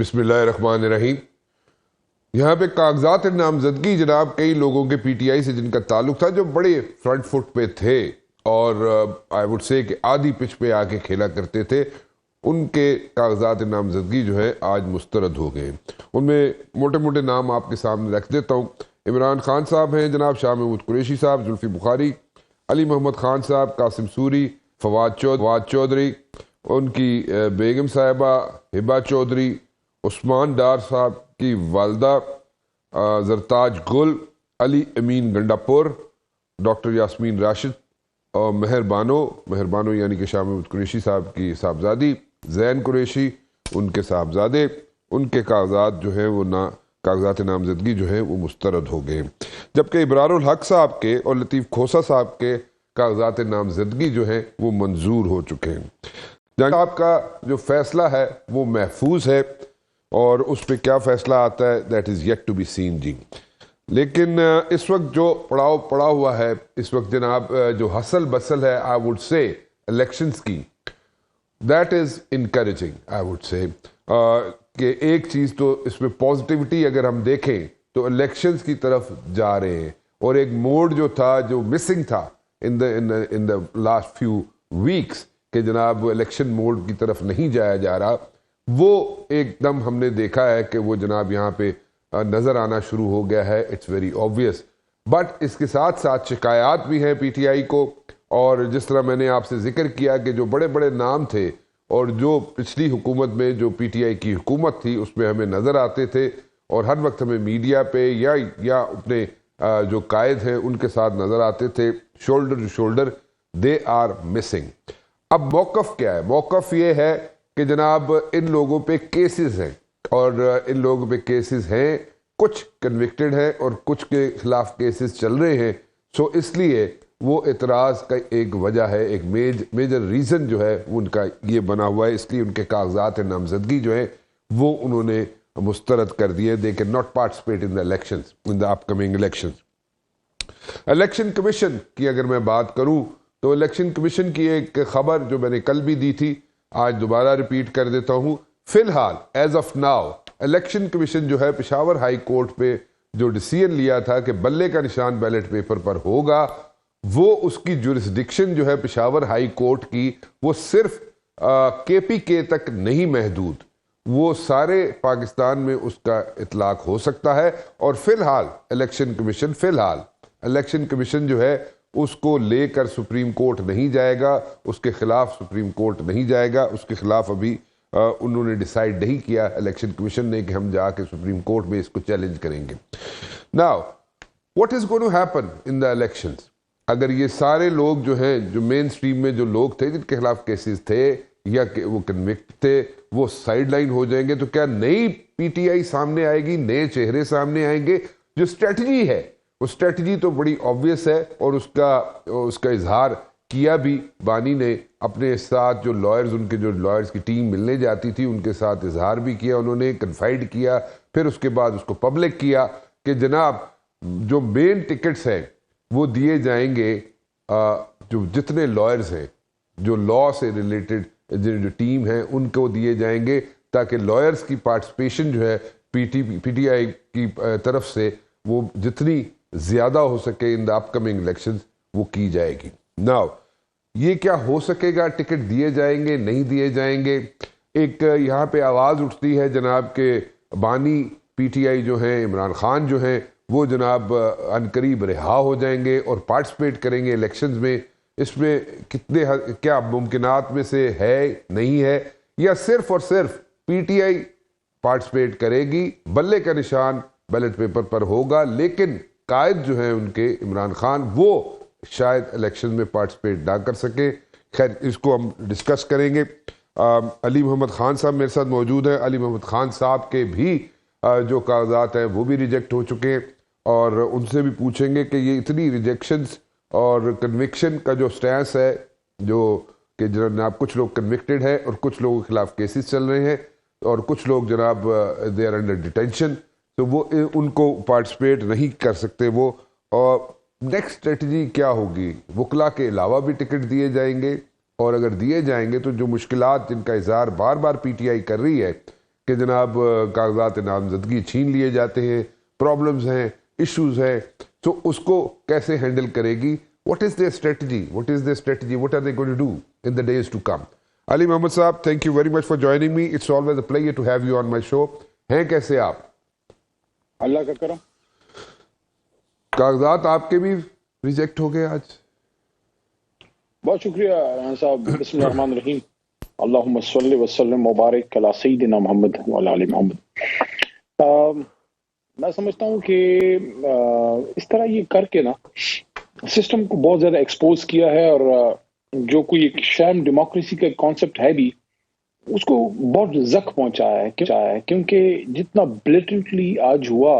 بسم اللہ الرحمن الرحیم۔ یہاں پہ کاغذات نامزدگی جناب کئی لوگوں کے پی ٹی آئی سے جن کا تعلق تھا جو بڑے فرنٹ فٹ پہ تھے اور آئی وڈ سے کہ آدھی پچ پہ آ کے کھیلا کرتے تھے، ان کے کاغذات نامزدگی جو ہے آج مسترد ہو گئے۔ ان میں موٹے موٹے نام آپ کے سامنے رکھ دیتا ہوں۔ عمران خان صاحب ہیں، جناب شاہ محمود قریشی صاحب، زلفی بخاری، علی محمد خان صاحب، قاسم سوری، فواد چودھری، ان کی بیگم صاحبہ ہبہ چودھری، عثمان ڈار صاحب کی والدہ زرتاج گل، علی امین گنڈا پور، ڈاکٹر یاسمین راشد اور مہر بانو یعنی کہ شاہ محمود قریشی صاحب کی صاحبزادی زین قریشی، ان کے صاحبزادے، ان کے کاغذات جو ہیں وہ کاغذات نامزدگی جو ہیں وہ مسترد ہو گئے، جبکہ ابرار الحق صاحب کے اور لطیف کھوسا صاحب کے کاغذات نامزدگی جو ہیں وہ منظور ہو چکے ہیں۔ جہاں آپ کا جو فیصلہ ہے وہ محفوظ ہے اور اس پہ کیا فیصلہ آتا ہے that is yet to be seen جی۔ لیکن اس وقت جو پڑاؤ پڑا ہوا ہے، اس وقت جناب جو حسل بسل ہے آئی وڈ سے الیکشنز کی، that is encouraging I would say کہ ایک چیز تو اس میں پازیٹیوٹی اگر ہم دیکھیں تو الیکشنز کی طرف جا رہے ہیں، اور ایک موڈ جو تھا جو مسنگ تھا ان دا لاسٹ فیو ویکس کہ جناب الیکشن موڈ کی طرف نہیں جایا جا رہا، وہ ایک دم ہم نے دیکھا ہے کہ وہ جناب یہاں پہ نظر آنا شروع ہو گیا ہے۔ اٹس ویری آبویس، بٹ اس کے ساتھ ساتھ شکایات بھی ہیں پی ٹی آئی کو، اور جس طرح میں نے آپ سے ذکر کیا کہ جو بڑے بڑے نام تھے اور جو پچھلی حکومت میں جو پی ٹی آئی کی حکومت تھی اس میں ہمیں نظر آتے تھے، اور ہر وقت ہمیں میڈیا پہ یا اپنے جو قائد ہیں ان کے ساتھ نظر آتے تھے shoulder to shoulder, they are missing. اب موقف کیا ہے؟ موقف یہ ہے کہ جناب ان لوگوں پہ کیسز ہیں، اور ان لوگوں پہ کیسز ہیں، کچھ کنوکٹڈ ہیں اور کچھ کے خلاف کیسز چل رہے ہیں، سو اس لیے وہ اعتراض کا ایک وجہ ہے، ایک میجر ریزن جو ہے ان کا یہ بنا ہوا ہے، اس لیے ان کے کاغذات نامزدگی جو ہیں وہ انہوں نے مسترد کر دیے۔ They can not participate in the elections, in the up coming elections. Election commission کی اگر میں بات کروں تو الیکشن کمیشن کی ایک خبر جو میں نے کل بھی دی تھی آج دوبارہ ریپیٹ کر دیتا ہوں۔ فی الحال as of now election commission جو ہے پشاور ہائی کورٹ پہ جو ڈیسیژن لیا تھا کہ بلے کا نشان بیلٹ پیپر پر ہوگا، وہ اس کی جورسڈکشن جو ہے پشاور ہائی کورٹ کی وہ صرف کے پی کے تک نہیں محدود، وہ سارے پاکستان میں اس کا اطلاق ہو سکتا ہے، اور فی الحال الیکشن کمیشن جو ہے اس کو لے کر سپریم کورٹ نہیں جائے گا، اس کے خلاف سپریم کورٹ نہیں جائے گا، اس کے خلاف ابھی انہوں نے ڈیسائیڈ نہیں کیا الیکشن کمیشن نے کہ ہم جا کے سپریم کورٹ میں اس کو چیلنج کریں گے۔ Now what is going to happen in the elections? اگر یہ سارے لوگ جو ہیں جو مین سٹریم میں جو لوگ تھے جن کے خلاف کیسز تھے یا کہ وہ کنوکٹ تھے وہ سائیڈ لائن ہو جائیں گے، تو کیا نئی پی ٹی آئی سامنے آئے گی، نئے چہرے سامنے آئیں گے؟ جو اسٹریٹجی ہے وہ اسٹریٹجی تو بڑی آبویس ہے، اور اس کا اظہار کیا بھی بانی نے اپنے ساتھ جو لائرز، ان کے جو لائرز کی ٹیم ملنے جاتی تھی ان کے ساتھ اظہار بھی کیا، انہوں نے کنفائڈ کیا، پھر اس کے بعد اس کو پبلک کیا کہ جناب جو مین ٹکٹس ہیں وہ دیے جائیں گے، جو جتنے لائرز ہیں جو لا سے ریلیٹڈ جو ٹیم ہے ان کو دیے جائیں گے، تاکہ لائرز کی پارٹیسپیشن جو ہے پی ٹی آئی کی طرف سے وہ جتنی زیادہ ہو سکے ان دا اپ کمنگ الیکشنز وہ کی جائے گی۔ ناؤ یہ کیا ہو سکے گا؟ ٹکٹ دیے جائیں گے، نہیں دیے جائیں گے؟ ایک یہاں پہ آواز اٹھتی ہے جناب کہ بانی پی ٹی آئی جو ہیں عمران خان جو ہیں وہ جناب عنقریب رہا ہو جائیں گے اور پارٹیسپیٹ کریں گے الیکشنز میں۔ اس میں کتنے کیا ممکنات میں سے ہے، نہیں ہے، یا صرف اور صرف پی ٹی آئی پارٹیسپیٹ کرے گی، بلے کا نشان بیلٹ پیپر پر ہوگا، لیکن قائد جو ہیں ان کے عمران خان وہ شاید الیکشن میں پارٹیسپیٹ نہ کر سکے۔ خیر اس کو ہم ڈسکس کریں گے۔ علی محمد خان صاحب میرے ساتھ موجود ہیں۔ علی محمد خان صاحب کے بھی جو کاغذات ہیں وہ بھی ریجیکٹ ہو چکے ہیں، اور ان سے بھی پوچھیں گے کہ یہ اتنی ریجیکشنز اور کنوکشن کا جو سٹینس ہے، جو کہ جناب کچھ لوگ کنوکٹڈ ہیں اور کچھ لوگوں کے خلاف کیسز چل رہے ہیں، اور کچھ لوگ جناب دے آر انڈر ڈیٹینشن، تو وہ ان کو پارٹیسپیٹ نہیں کر سکتے وہ۔ اور نیکسٹ اسٹریٹجی کیا ہوگی؟ وکلا کے علاوہ بھی ٹکٹ دیے جائیں گے، اور اگر دیے جائیں گے تو جو مشکلات جن کا اظہار بار بار پی ٹی آئی کر رہی ہے کہ جناب کاغذات نامزدگی چھین لیے جاتے ہیں, پرابلمز ہیں, ایشوز ہیں, تو اس کو کیسے ہینڈل کرے گی؟ What is their strategy? What is their strategy? What are they going to do in the days to come? Ali Muhammad Saab, thank you very much for joining me. It's always a pleasure to have you on my show. ہیں کیسے آپ؟ اللہ کا کرم. کاغذات آپ کے بھی reject ہو گئے آج؟ بہت شکریہ رحمان صاحب. بسم اللہ الرحمن الرحیم. اللہم صلی وسلم مبارک علی سیدنا محمد وعلی آل محمد. میں سمجھتا ہوں کہ اس طرح یہ کر کے نا سسٹم کو بہت زیادہ ایکسپوز کیا ہے, اور جو کوئی ایک شام ڈیموکریسی کا کانسیپٹ ہے بھی اس کو بہت زخم پہنچایا ہے, کیونکہ جتنا بلیٹنٹلی آج ہوا,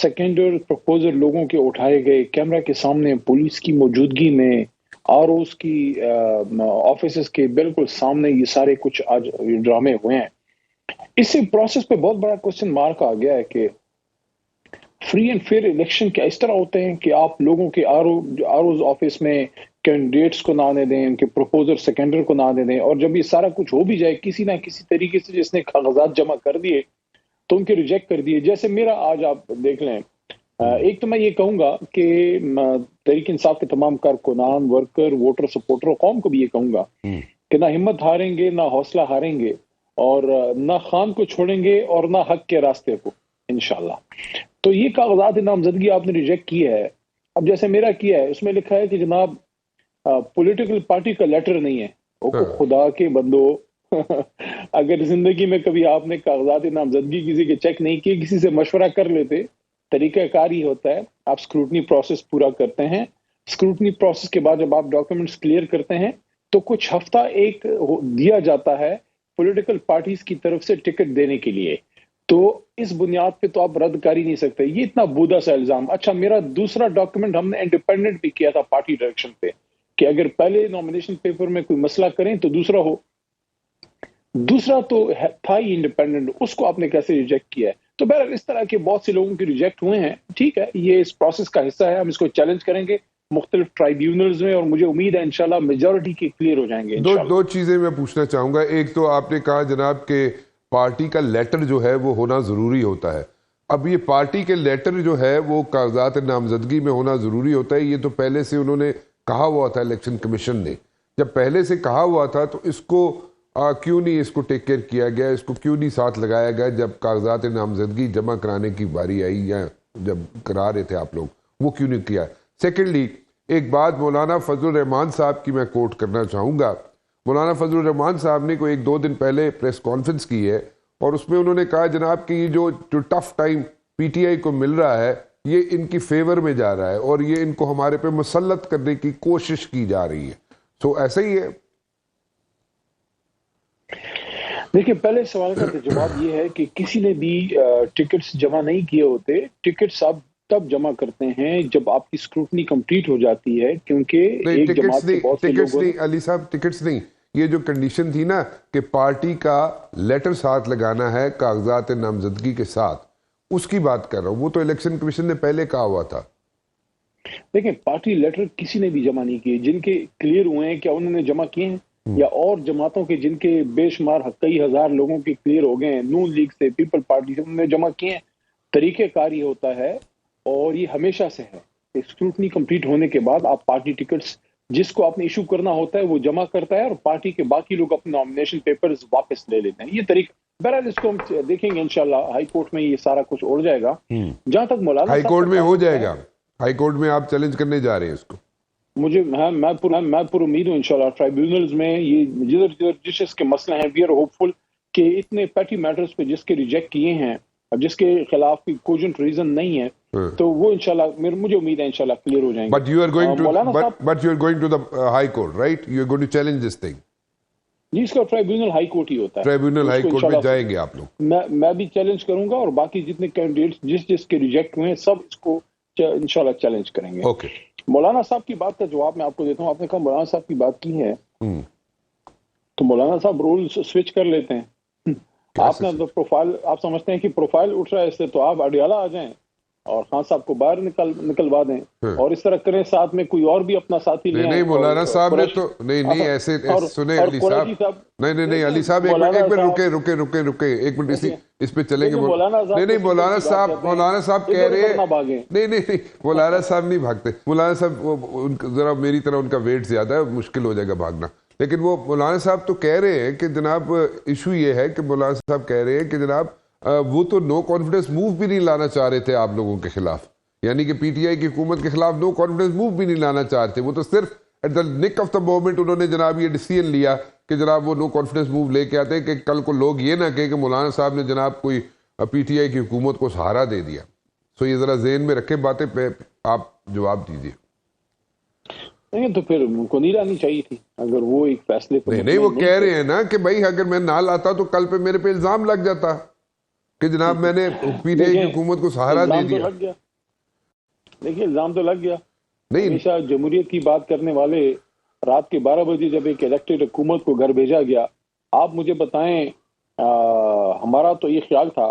سیکنڈر پروپوزر لوگوں کے اٹھائے گئے کیمرہ کے سامنے پولیس کی موجودگی میں, آر اوز کی آفیسز کے بالکل سامنے, یہ سارے کچھ آج ڈرامے ہوئے ہیں. اس سے پروسیس پہ بہت بڑا کوسچن مارک آ گیا ہے کہ فری اینڈ فیئر الیکشن کیا اس طرح ہوتے ہیں کہ آپ لوگوں کے آر اوز آفس میں کینڈیڈیٹس کو نہ دے دیں, ان کے پروپوزر سیکنڈر کو نہ دے دیں, اور جب یہ سارا کچھ ہو بھی جائے کسی نہ کسی طریقے سے جس نے کاغذات جمع کر دیے تو ان کے ریجیکٹ کر دیے. جیسے میرا آج آپ دیکھ لیں, ایک تو میں یہ کہوں گا کہ تحریک انصاف کے تمام کارکنان, ورکر, ووٹر, سپورٹر, قوم کو بھی یہ کہوں گا کہ نہ ہمت ہاریں گے, نہ حوصلہ ہاریں گے, اور نہ خان کو چھوڑیں گے اور نہ حق کے راستے کو انشاءاللہ. تو یہ کاغذات نامزدگی آپ نے ریجیکٹ کی ہے. اب جیسے میرا کیا ہے, اس میں لکھا ہے کہ جناب پولیٹیکل پارٹی کا لیٹر نہیں ہے. خدا کے بندو, اگر زندگی میں کبھی آپ نے کاغذات نامزدگی کسی کے چیک نہیں کیے, کسی سے مشورہ کر لیتے. طریقہ کار ہی ہوتا ہے, آپ اسکروٹنی پروسیس پورا کرتے ہیں, اسکروٹنی پروسیس کے بعد جب آپ ڈاکیومنٹس کلیئر کرتے ہیں تو کچھ ہفتہ ایک دیا جاتا ہے پولیٹیکل پارٹیز کی طرف سے ٹکٹ دینے کے لیے. تو اس بنیاد پہ تو آپ رد کر ہی نہیں سکتے. یہ اتنا بودا سا الزام. اچھا, میرا دوسرا ڈاکیومنٹ ہم نے انڈیپینڈنٹ بھی کیا تھا پارٹی ڈائریکشن پہ کہ اگر پہلے نامینیشن پیپر میں کوئی مسئلہ کریں تو دوسرا ہو. دوسرا تو تھا ہی انڈیپینڈنٹ, اس کو آپ نے کیسے ریجیکٹ کیا ہے؟ تو بہرحال اس طرح کے بہت سے لوگوں کے ریجیکٹ ہوئے ہیں. ٹھیک ہے, یہ اس پروسیس کا حصہ ہے, ہم اس کو چیلنج کریں گے مختلف ٹرائیبیونلز میں, اور مجھے امید ہے انشاءاللہ میجورٹی کے کلیئر ہو جائیں گے انشاءاللہ. دو چیزیں میں پوچھنا چاہوں گا. ایک تو آپ نے کہا جناب کہ پارٹی کا لیٹر جو ہے وہ ہونا ضروری ہوتا ہے. اب یہ پارٹی کے لیٹر جو ہے وہ کاغذات نامزدگی میں ہونا ضروری ہوتا ہے, یہ تو پہلے سے انہوں نے کہا ہوا تھا الیکشن کمیشن نے. جب پہلے سے کہا ہوا تھا تو اس کو کیوں نہیں اس کو ٹیک کیئر کیا گیا, اس کو کیوں نہیں ساتھ لگایا گیا جب کاغذات نامزدگی جمع کرانے کی باری آئی, یا جب کرا رہے تھے آپ لوگ, وہ کیوں نہیں کیا؟ سیکنڈلی, ایک بات مولانا فضل الرحمان صاحب کی میں کوٹ کرنا چاہوں گا. مولانا فضل الرحمان صاحب نے کوئی 1-2 دن پہلے پریس کانفرنس کی ہے, اور اس میں انہوں نے کہا جناب کہ یہ جو ٹف ٹائم پی ٹی آئی کو مل رہا ہے یہ ان کی فیور میں جا رہا ہے, اور یہ ان کو ہمارے پہ مسلط کرنے کی کوشش کی جا رہی ہے. سو ایسا ہی ہے. دیکھیں, پہلے سوال کا جواب یہ ہے کہ کسی نے بھی ٹکٹس جمع نہیں کیے ہوتے. ٹکٹس آپ تب جمع کرتے ہیں جب آپ کی اسکروٹنی کمپلیٹ ہو جاتی ہے, کیونکہ ایک جماعت سے بہت سے لوگوں نے... علی صاحب, ٹکٹس نہیں, یہ جو کنڈیشن تھی نا کہ پارٹی کا لیٹر ساتھ لگانا ہے کاغذات نامزدگی کے ساتھ, اس کی بات کر رہا ہوں. وہ تو الیکشن کمیشن نے پہلے کہا ہوا تھا. دیکھیں, پارٹی لیٹر کسی نے بھی جمع نہیں کیے. جن کے کلیئر ہوئے ہیں, کیا انہوں نے جمع کیے ہیں؟ یا اور جماعتوں کے جن کے بے شمار کئی ہزار لوگوں کے کلیئر ہو گئے ہیں, نون لیگ سے, پیپل پارٹی سے, انہوں نے جمع کیے ہیں. طریقہ کار یہ ہوتا ہے, اور یہ ہمیشہ سے ہے, اسکروٹنی کمپلیٹ ہونے کے بعد آپ پارٹی ٹکٹس جس کو آپ نے ایشو کرنا ہوتا ہے وہ جمع کرتا ہے, اور پارٹی کے باقی لوگ اپنے نامینیشن پیپرز واپس لے لیتے ہیں. یہ طریقہ بہرحال اس کو ہم دیکھیں گے انشاءاللہ. ہائی کورٹ میں یہ سارا کچھ اڑ جائے گا. جہاں تک مولانا ہائی کورٹ میں ہو جائے گا, ہائی کورٹ میں آپ چیلنج کرنے جا رہے ہیں اس کو. مجھے میں پر امید ہوں انشاءاللہ ٹرائیبیونلز میں یہ جدھر جس کے مسئلے ہیں, وی آر ہوپ فل کہ اتنے پیٹی میٹرز پہ جس کے ریجیکٹ کیے ہیں, اب جس کے خلاف کوئی کوجنٹ ریزن نہیں ہے, تو وہ انشاءاللہ مجھے امید ہے انشاءاللہ کلیئر ہو جائیں گے. But you are going to the high court, right? You are going to challenge this thing. جی, اس کا ٹرائیبیونل ہائی کورٹ ہی ہوتا ہے. ٹرائیبیونل ہائی کورٹ میں جائیں گے آپ لوگ. میں بھی چیلنج کروں گا, اور باقی جتنے کینڈیڈیٹس جس کے ریجیکٹ ہوئے ہیں سب اس کو انشاءاللہ چیلنج کریں گے. اوکے. مولانا صاحب کی بات کا جواب میں آپ کو دیتا ہوں. آپ نے کہا مولانا صاحب کی بات کی ہے, تو مولانا صاحب رول سوئچ کر لیتے ہیں. آپ نے پروفائل, آپ سمجھتے ہیں کہ پروفائل اٹھ رہا ہے اس سے, تو آپ اڈیالہ آ جائیں, اور خان صاحب کو باہر نکلوا دیں اور اس طرح کریں, ساتھ میں کوئی اور بھی اپنا ساتھی لے آئیں. نہیں مولانا صاحب نے تو نہیں ایسے سنیں علی صاحب, نہیں علی صاحب ایک منٹ رکے ایک منٹ اس پہ چلیں گے. نہیں مولانا صاحب کہہ رہے ہیں نہیں مولانا صاحب نہیں بھاگتے. مولانا صاحب ذرا میری طرح ان کا ویٹ زیادہ ہے, مشکل ہو جائے گا بھاگنا. لیکن وہ مولانا صاحب تو کہہ رہے ہیں کہ جناب ایشو یہ ہے کہ مولانا صاحب کہہ رہے ہیں کہ جناب وہ تو نو کانفیڈنس موو بھی نہیں لانا چاہ رہے تھے آپ لوگوں کے خلاف, یعنی کہ پی ٹی آئی کی حکومت کے خلاف نو کانفیڈنس موو بھی نہیں لانا چاہتے. وہ تو صرف ایٹ دا نک آف دا مومنٹ انہوں نے جناب یہ ڈیسیژن لیا کہ جناب وہ نو کانفیڈنس موو لے کے آتے ہیں کہ کل کو لوگ یہ نہ کہیں کہ مولانا صاحب نے جناب کوئی پی ٹی آئی کی حکومت کو سہارا دے دیا. سو یہ ذرا ذہن میں رکھے باتیں پہ آپ جواب دیجیے. نہیں تو پھر ان کو نہیں لانی چاہیے تھی اگر وہ ایک فیصلے کو. نہیں وہ کہہ رہے ہیں نا کہ بھائی اگر میں نہ لاتا تو کل پہ میرے پہ الزام لگ جاتا کہ جناب میں نے پی ٹی آئی کی حکومت کو سہارا دے دیا. دیکھیے الزام تو لگ گیا. نہیں ہمیشہ جمہوریت کی بات کرنے والے رات کے 12 بجے جب ایک الیکٹڈ حکومت کو گھر بھیجا گیا, آپ مجھے بتائیں ہمارا تو یہ خیال تھا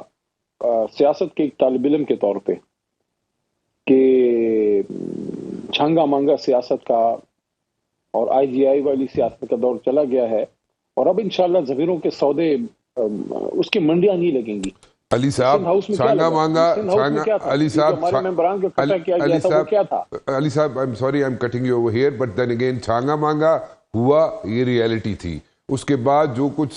سیاست کے ایک طالب علم کے طور پہ کہ چھانگا مانگا سیاست کا اور آئی جی آئی والی سیاست کا دور چلا گیا ہے, اور اب انشاءاللہ ضمیروں کے سودے اس کی منڈیاں نہیں لگیں گی. علی صاحب چھانگا مانگا علی صاحب علی صاحب I am sorry I am cutting you over here but then again Changa Manga ہوا یہ ریئلٹی تھی. اس کے بعد جو کچھ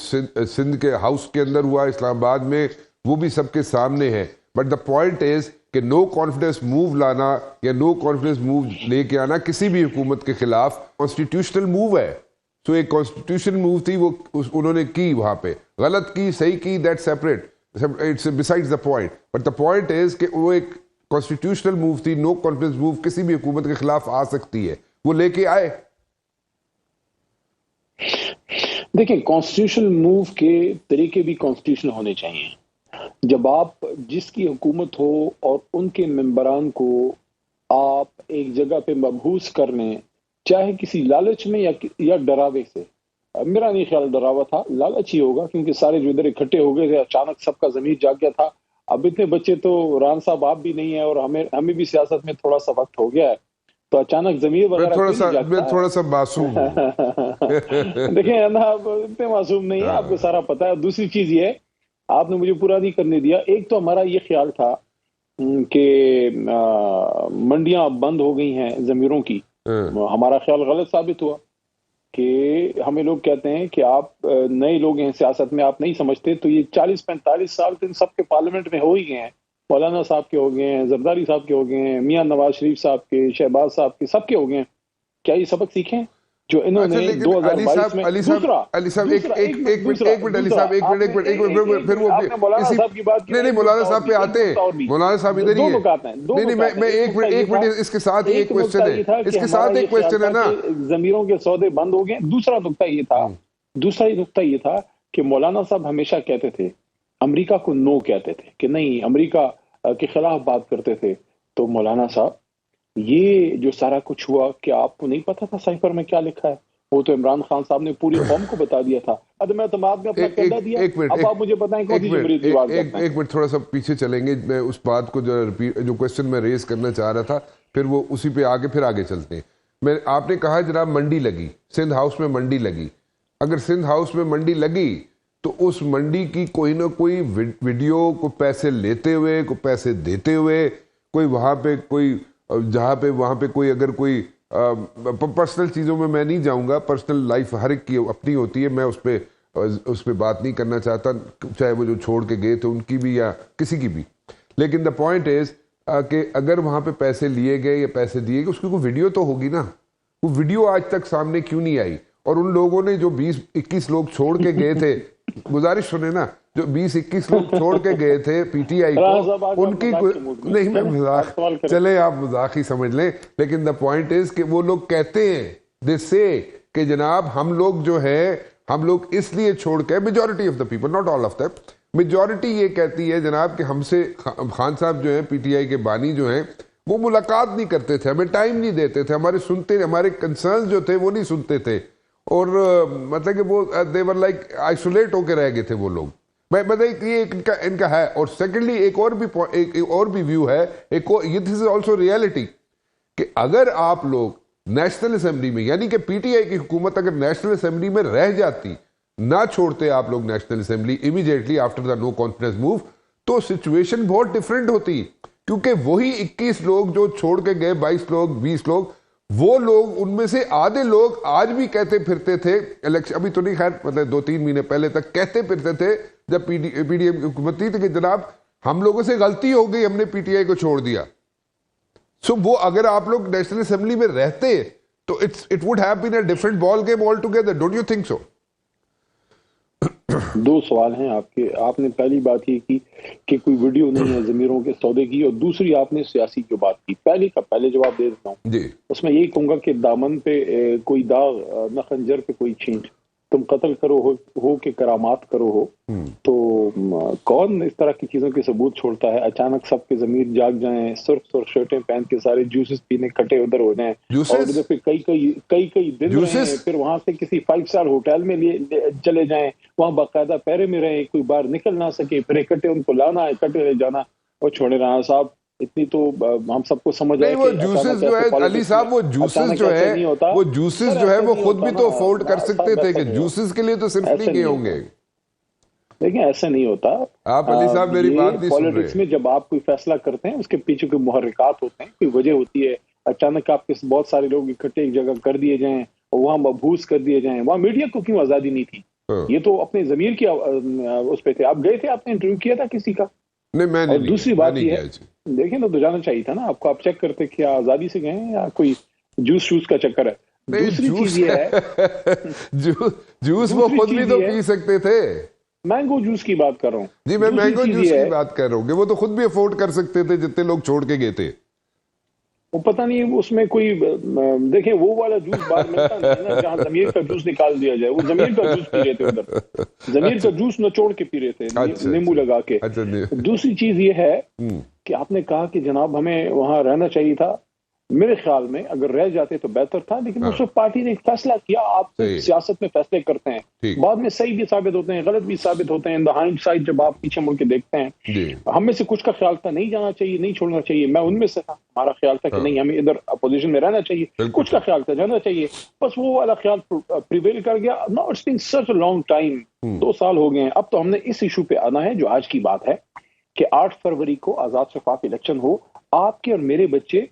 سندھ کے ہاؤس کے اندر ہوا اسلام آباد میں وہ بھی سب کے سامنے ہے. بٹ دا پوائنٹ از کہ نو کانفیڈنس موو لانا یا نو کانفیڈنس موو لے کے آنا کسی بھی حکومت کے خلاف کانسٹیٹیوشنل موو ہے. تو ایک کانسٹیٹیوشنل موو تھی وہ انہوں نے کی, وہاں پہ غلط کی صحیح کی that separate, it's besides the point. But the point is کہ وہ ایک کانسٹیٹیوشنل موو تھی. نو کانفیڈنس موو کسی بھی حکومت کے خلاف آ سکتی ہے, وہ لے کے آئے. دیکھیں کانسٹیٹیوشنل موو کے طریقے بھی کانسٹیٹیوشن ہونے چاہیے. جب آپ جس کی حکومت ہو اور ان کے ممبران کو آپ ایک جگہ پہ مبعوث کر لیں, چاہے کسی لالچ میں یا ڈراوے سے, میرا نہیں خیال ڈراوا تھا, لالچ ہی ہوگا کیونکہ سارے جو ادھر اکٹھے ہو گئے تھے اچانک سب کا ضمیر جاگ گیا تھا. اب اتنے بچے تو ران صاحب آپ بھی نہیں ہیں اور ہمیں بھی سیاست میں تھوڑا سا وقت ہو گیا ہے, تو اچانک ضمیر وغیرہ تھوڑا سا معصوم دیکھیں اتنے معصوم نہیں ہے, آپ کو سارا پتا ہے. دوسری چیز یہ ہے آپ نے مجھے پورا نہیں کرنے دیا. ایک تو ہمارا یہ خیال تھا کہ منڈیاں اب بند ہو گئی ہیں ضمیروں کی, ہمارا خیال غلط ثابت ہوا کہ ہمیں لوگ کہتے ہیں کہ آپ نئے لوگ ہیں سیاست میں, آپ نہیں سمجھتے. تو یہ 40-45 سال تو ان سب کے پارلیمنٹ میں ہو ہی گئے ہیں. مولانا صاحب کے ہو گئے ہیں, زرداری صاحب کے ہو گئے ہیں, میاں نواز شریف صاحب کے, شہباز صاحب کے, سب کے ہو گئے ہیں. کیا یہ سبق سیکھیں جو انہوں نے 2022 میں. علی صاحب ایک منٹ علی صاحب ایک منٹ پھر وہ نہیں مولانا صاحب پہ آتے ہیں. مولانا صاحب ادھر ہی نہیں میں ایک منٹ اس کے ساتھ ایک کوشچن ہے, اس کے ساتھ ایک کوشچن ہے نا. ضمیروں کے سودے بند ہو گئے. دوسرا نقطہ یہ تھا کہ مولانا صاحب ہمیشہ کہتے تھے امریکہ کو نو کہتے تھے کہ نہیں, امریکہ کے خلاف بات کرتے تھے. تو مولانا صاحب یہ جو سارا کچھ ہوا کہ آپ کو نہیں پتا تھا سائفر میں کیا لکھا ہے؟ وہ تو عمران خان صاحب نے پوری قوم کو بتا دیا تھا. عدم اعتماد میں اپنا کردہ دیا. اب آپ مجھے بتائیں کون سی جمہوریت کی بات کرتے ہیں. ایک منٹ تھوڑا سا پیچھے چلیں گے. میں اس بات کو جو کوشچن میں ریز کرنا چاہ رہا تھا پھر وہ اسی پہ آگے چلتے ہیں. آپ نے کہا جناب منڈی لگی, سندھ ہاؤس میں منڈی لگی. اگر سندھ ہاؤس میں منڈی لگی تو اس منڈی کی کوئی نہ کوئی ویڈیو کو پیسے لیتے ہوئے, کو پیسے دیتے ہوئے, کوئی وہاں پہ کوئی جہاں پہ وہاں پہ کوئی اگر کوئی پرسنل چیزوں میں نہیں جاؤں گا, پرسنل لائف ہر ایک کی اپنی ہوتی ہے, میں اس پہ بات نہیں کرنا چاہتا, چاہے وہ جو چھوڑ کے گئے تھے ان کی بھی یا کسی کی بھی. لیکن دا پوائنٹ از کہ اگر وہاں پہ پیسے لیے گئے یا پیسے دیے گئے اس کی کوئی ویڈیو تو ہوگی نا. وہ ویڈیو آج تک سامنے کیوں نہیں آئی؟ اور ان لوگوں نے جو 20-21 لوگ چھوڑ کے گئے تھے, گزارش سنیں نا, جو 20-21 لوگ چھوڑ کے گئے تھے پی ٹی آئی کو, ان کی نہیں, میں مذاق, چلے آپ مذاق ہی سمجھ لیں, لیکن دا پوائنٹ از کہ وہ لوگ کہتے ہیں دے سے کہ جناب ہم لوگ جو ہے ہم لوگ اس لیے چھوڑ کے, majority of the people not all of them, majority یہ کہتی ہے جناب کہ ہم سے خان صاحب جو ہیں پی ٹی آئی کے بانی جو ہیں وہ ملاقات نہیں کرتے تھے, ہمیں ٹائم نہیں دیتے تھے, ہمارے کنسرنز جو تھے وہ نہیں سنتے تھے, اور مطلب کہ وہ دے ور لائک آئسولیٹ ہو کے رہ گئے تھے وہ لوگ. میں یہ ان کا ہے. اور سیکنڈلی ایک اور بھی ویو ہے, یہ دس از آلسو ریئلٹی کہ اگر آپ لوگ نیشنل اسمبلی میں, یعنی کہ پی ٹی آئی کی حکومت اگر نیشنل اسمبلی میں رہ جاتی, نہ چھوڑتے آپ لوگ national assembly immediately after the no confidence move, تو سچویشن بہت ڈفرینٹ ہوتی. کیونکہ وہی 21 لوگ جو چھوڑ کے گئے, 22 لوگ 20 لوگ, وہ لوگ ان میں سے آدھے لوگ آج بھی کہتے پھرتے تھے الیکشن, ابھی تو نہیں خیر, مطلب 2-3 مہینے پہلے تک کہتے پھرتے تھے جب پی ڈی ایم کی حکومت تھی کہ جناب ہم لوگوں سے غلطی ہو گئی, ہم نے پی ٹی آئی کو چھوڑ دیا. سو وہ اگر آپ لوگ نیشنل اسمبلی میں رہتے تو it would have been a different ball game altogether. Don't you think so? دو سوال ہیں آپ کے. آپ نے پہلی بات یہ کی کہ کوئی ویڈیو نہیں ہے ضمیروں کے سودے کی, اور دوسری آپ نے سیاسی جو بات کی. پہلے جواب دے دیتا ہوں جی. اس میں یہی کہوں گا کہ دامن پہ کوئی داغ نہ خنجر پہ کوئی چھینٹ, تم قتل کرو ہو کہ کرامات کرو ہو, تو کون اس طرح کی چیزوں کے ثبوت چھوڑتا ہے؟ اچانک سب کے ضمیر جاگ جائیں, سرخ شرٹیں پہن کے سارے جوسز پینے کٹے ادھر ہو جائیں, اور ادھر پہ کئی دن رہیں, پھر وہاں سے کسی 5 اسٹار ہوٹل میں چلے جائیں, وہاں باقاعدہ پیرے میں رہیں, کوئی باہر نکل نہ سکے, پھر اکٹھے ان کو لانا, اکٹھے لے جانا. اور چھوڑے رانا صاحب, اتنی تو ہم سب کو سمجھ آئے وہ جوسز جو ہے علی صاحب, وہ جوسز جو ہے وہ خود بھی تو افورڈ کر سکتے تھے کہ جوسز کے لیے تو صرف نہیں گئے ہوں گے. لیکن ایسا نہیں ہوتا. آپ علی صاحب میری بات نہیں سن رہے. پالیٹکس میں جب آپ کوئی فیصلہ کرتے ہیں اس کے پیچھے کوئی محرکات ہوتے ہیں, کوئی وجہ ہوتی ہے. اچانک آپ کے بہت سارے لوگ اکٹھے ایک جگہ کر دیے جائیں اور وہاں مبہوس کر دیے جائیں. وہاں میڈیا کو کیوں آزادی نہیں تھی؟ یہ تو اپنے ضمیر کی اس پہ تھے. آپ گئے تھے, آپ نے انٹرویو کیا تھا کسی کا؟ نہیں, میں نہیں. دوسری بات یہ ہے, دیکھیں تو جانا چاہیے تھا نا آپ کو. آپ چیک کرتے کیا آزادی سے گئے ہیں یا کوئی جوس کا چکر ہے؟ دوسری چیز یہ ہے, جوس وہ خود بھی تو پی سکتے تھے. مینگو جوس کی بات کر رہا ہوں جی, میں مینگو جوس کی بات کر رہا ہوں کہ وہ تو خود بھی افورڈ کر سکتے تھے جتنے لوگ چھوڑ کے گئے تھے. وہ پتہ نہیں اس میں کوئی, دیکھیں وہ والا جوس باہر ملتا نہیں نا جہاں ضمیر کا جوس نکال دیا جائے. وہ ضمیر کا جوس پی رہے تھے ادھر, ضمیر کا جوس نچوڑ کے پی رہے تھے نیمبو لگا کے. دوسری چیز یہ ہے کہ آپ نے کہا کہ جناب ہمیں وہاں رہنا چاہیے تھا. میرے خیال میں اگر رہ جاتے تو بہتر تھا, لیکن اس وقت پارٹی نے ایک فیصلہ کیا. آپ سیاست میں فیصلے کرتے ہیں, بعد میں صحیح بھی ثابت ہوتے ہیں, غلط بھی ثابت ہوتے ہیں. ہائنڈ سائڈ جب آپ پیچھے مڑ کے دیکھتے ہیں, ہم میں سے کچھ کا خیال تھا نہیں جانا چاہیے, نہیں چھوڑنا چاہیے. میں ان میں سے تھا, ہمارا خیال تھا کہ نہیں ہمیں ادھر اپوزیشن میں رہنا چاہیے. کچھ کا خیال تھا جانا چاہیے. بس وہ والا خیال پریویل کر گیا. Now it's been such a long time, 2 سال ہو گئے ہیں. اب تو ہم نے اس ایشو پہ آنا ہے جو آج کی بات ہے کہ 8 فروری کو آزاد شفاف الیکشن ہو. آپ کے اور میرے بچے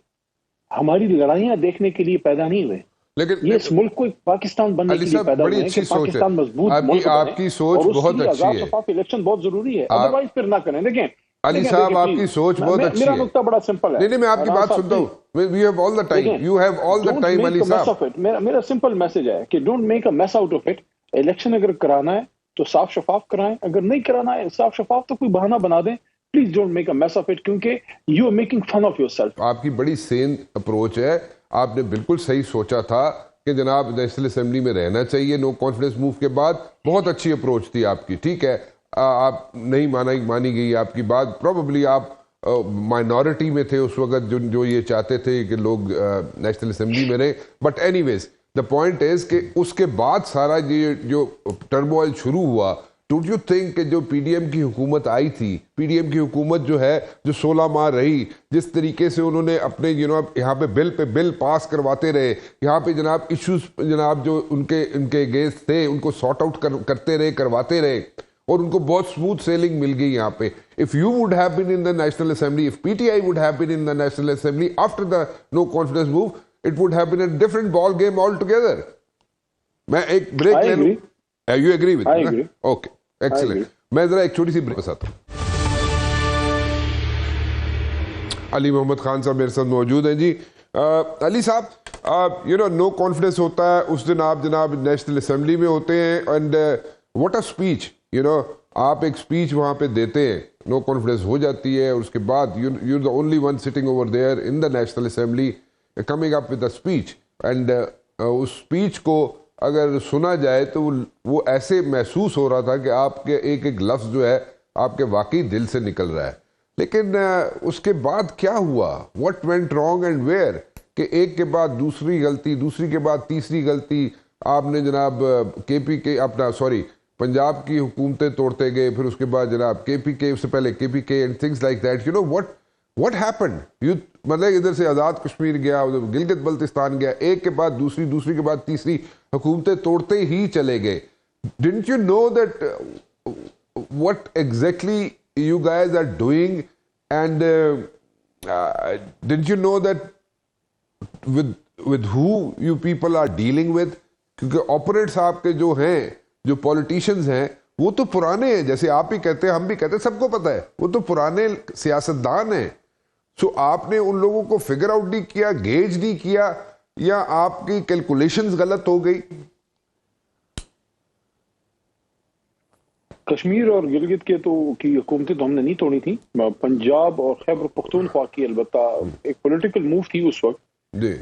ہماری لڑائیاں دیکھنے کے لیے پیدا نہیں ہوئے, لیکن یہ اس ملک کو ایک پاکستان بننے کے لیے پیدا ہوئے ہیں کہ پاکستان مضبوط ملک بنے. آپ کی سوچ بہت اچھی ہے. آزاد شفاف الیکشن بہت ضروری ہے, ادروائز پھر نہ کریں. دیکھیں علی صاحب, آپ کی سوچ بہت اچھی ہے. میرا نقطہ بڑا سمپل ہے. نہیں, میں آپ کی بات سنتا ہوں. You have all the time. You have all the time, علی صاحب. میرا سمپل میسج ہے کہ don't make a mass out of it. Election اگر کرانا ہے تو صاف شفاف کرائیں, اگر نہیں کرانا ہے صاف شفاف تو کوئی بہانہ بنا دیں. Please don't make a mess of it, کیونکہ you are making fun of yourself. آپ کی بڑی سین اپروچ ہے. آپ نے بالکل صحیح سوچا تھا کہ جناب نیشنل اسمبلی میں رہنا چاہیے نو کانفیڈنس موو کے بعد. بہت اچھی اپروچ تھی آپ کی. ٹھیک ہے, آپ نہیں مانی گئی آپ کی بات. پروبیبلی آپ مائنورٹی میں تھے اس وقت جو یہ چاہتے تھے کہ لوگ نیشنل اسمبلی میں رہیں. But anyways the point is کہ اس کے بعد سارا یہ جو ٹرموائل شروع ہوا, ڈونٹ یو تھنک کہ جو پی ڈی ایم کی حکومت آئی تھی, پی ڈی ایم کی حکومت جو ہے جو 16 ماہ رہی, جس طریقے سے انہوں نے اپنے یہاں پہ بل پاس کرواتے رہے, یہاں پہ جناب ایشوز جناب جو ان کے اگینسٹ تھے ان کو سارٹ آؤٹ کرتے رہے, کرواتے رہے, اور ان کو بہت اسموتھ سیلنگ مل گئی یہاں پہ. If you would have been in the National Assembly, if PTI would have been in the National Assembly after the no confidence move, it would have been a different ball game altogether. میں ایک break لے لوں. You agree with me? Okay, excellent. میں ذرا ایک چھوٹی سی break بتاتا ہوں. علی محمد خان صاحب میرے ساتھ موجود ہیں. جی علی صاحب, نو کانفیڈنس ہوتا ہے اس دن آپ جناب نیشنل اسمبلی میں ہوتے ہیں, اینڈ واٹ اے اسپیچ. آپ ایک اسپیچ وہاں پہ دیتے ہیں, نو کانفیڈنس ہو جاتی ہے, اور اس کے بعد you the only one sitting over there in the national assembly coming up with a speech. And اس اسپیچ کو اگر سنا جائے تو وہ ایسے محسوس ہو رہا تھا کہ آپ کے ایک ایک لفظ جو ہے آپ کے واقعی دل سے نکل رہا ہے. لیکن اس کے بعد کیا ہوا, what went wrong and where, کہ ایک کے بعد دوسری غلطی, دوسری کے بعد تیسری غلطی. آپ نے جناب کے پی کے اپنا پنجاب کی حکومتیں توڑتے گئے, پھر اس کے بعد جناب کے پی کے, اس سے پہلے K P K and things like that. You know what happened? مطلب ادھر سے آزاد کشمیر گیا, ادھر گلگت بلتستان گیا, ایک کے بعد دوسری, دوسری کے بعد تیسری حکومتیں توڑتے ہی چلے گئے. Didn't you know that what exactly you guys are doing, and didn't you know that with who you people are dealing with? کیونکہ opponents آپ کے جو ہیں, جو politicians ہیں, وہ تو پرانے ہیں, جیسے آپ بھی کہتے ہیں, ہم بھی کہتے ہیں, سب کو پتہ ہے وہ تو پرانے سیاستدان ہیں. سو آپ نے ان لوگوں کو فگر آؤٹ نہیں کیا, گیج نہیں کیا, یا آپ کی کیلکولیشنز غلط ہو گئی؟ کشمیر اور گلگت کے کی حکومتیں تو ہم نے نہیں توڑی تھی. پنجاب اور خیبر پختونخوا کی البتہ ایک پولیٹیکل موو تھی اس وقت,